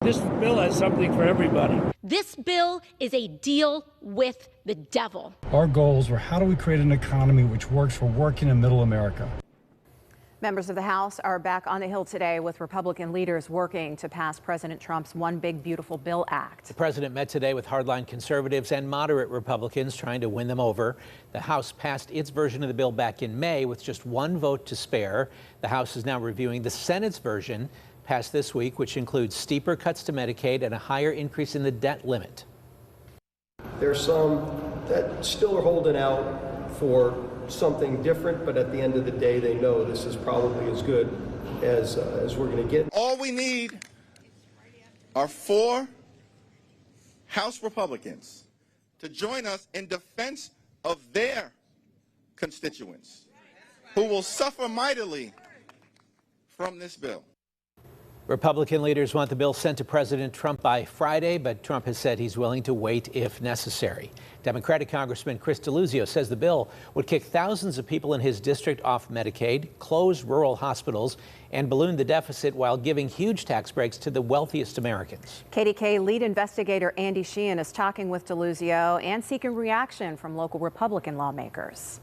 This bill has something for everybody. This bill is a deal with the devil. Our goals were, how do we create an economy which works for working and middle America? Members of the House are back on the Hill today with Republican leaders working to pass President Trump's One Big Beautiful Bill Act. The president met today with hardline conservatives and moderate Republicans trying to win them over. The House passed its version of the bill back in May with just one vote to spare. The House is now reviewing the Senate's version, passed this week, which includes steeper cuts to Medicaid and a higher increase in the debt limit. There's some that still are holding out for something different, but at the end of the day, they know this is probably as good as we're going to get. All we need are 4 House Republicans to join us in defense of their constituents who will suffer mightily from this bill. Republican leaders want the bill sent to President Trump by Friday, but Trump has said he's willing to wait if necessary. Democratic Congressman Chris Deluzio says the bill would kick thousands of people in his district off Medicaid, close rural hospitals, and balloon the deficit while giving huge tax breaks to the wealthiest Americans. KDKA lead investigator Andy Sheehan is talking with Deluzio and seeking reaction from local Republican lawmakers.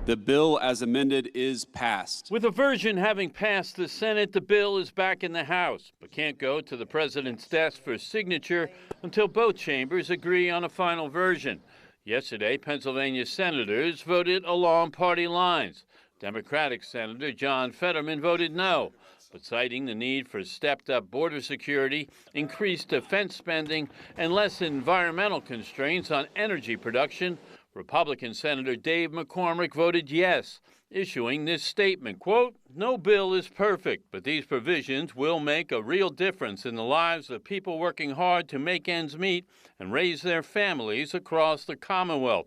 The bill as amended is passed. With a version having passed the Senate, the bill is back in the House, but can't go to the president's desk for signature until both chambers agree on a final version. Yesterday, Pennsylvania senators voted along party lines. Democratic Senator John Fetterman voted no, but citing the need for stepped-up border security, increased defense spending, and less environmental constraints on energy production, Republican Senator Dave McCormick voted yes, issuing this statement, quote, "No bill is perfect, but these provisions will make a real difference in the lives of people working hard to make ends meet and raise their families across the Commonwealth.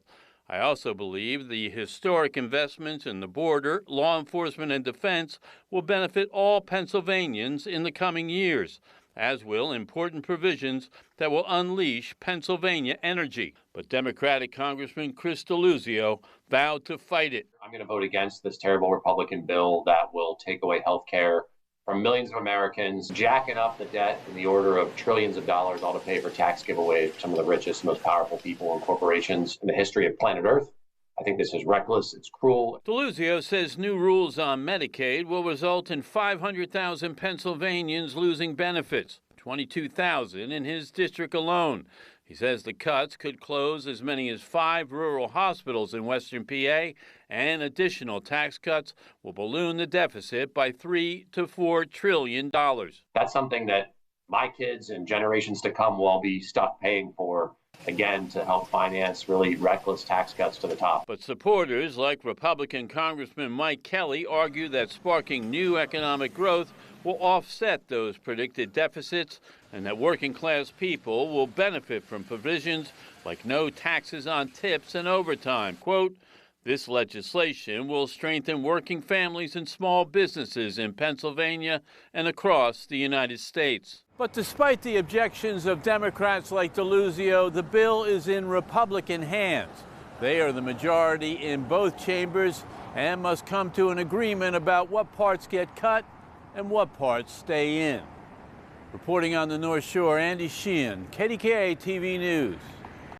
I also believe the historic investments in the border, law enforcement, and defense will benefit all Pennsylvanians in the coming years, as will important provisions that will unleash Pennsylvania energy." But Democratic Congressman Chris Deluzio vowed to fight it. I'm going to vote against this terrible Republican bill that will take away health care from millions of Americans, jacking up the debt in the order of trillions of dollars, all to pay for tax giveaways for some of the richest, most powerful people and corporations in the history of planet Earth. I think this is reckless. It's cruel. Deluzio says new rules on Medicaid will result in 500,000 Pennsylvanians losing benefits, 22,000 in his district alone. He says the cuts could close as many as 5 rural hospitals in western PA, and additional tax cuts will balloon the deficit by $3 to $4 trillion. That's something that my kids and generations to come will all be stuck paying for, again, to help finance really reckless tax cuts to the top. But supporters like Republican Congressman Mike Kelly argue that sparking new economic growth will offset those predicted deficits and that working class people will benefit from provisions like no taxes on tips and overtime. Quote, "This legislation will strengthen working families and small businesses in Pennsylvania and across the United States." But despite the objections of Democrats like Deluzio, the bill is in Republican hands. They are the majority in both chambers and must come to an agreement about what parts get cut and what parts stay in. Reporting on the North Shore, Andy Sheehan, KDKA-TV News.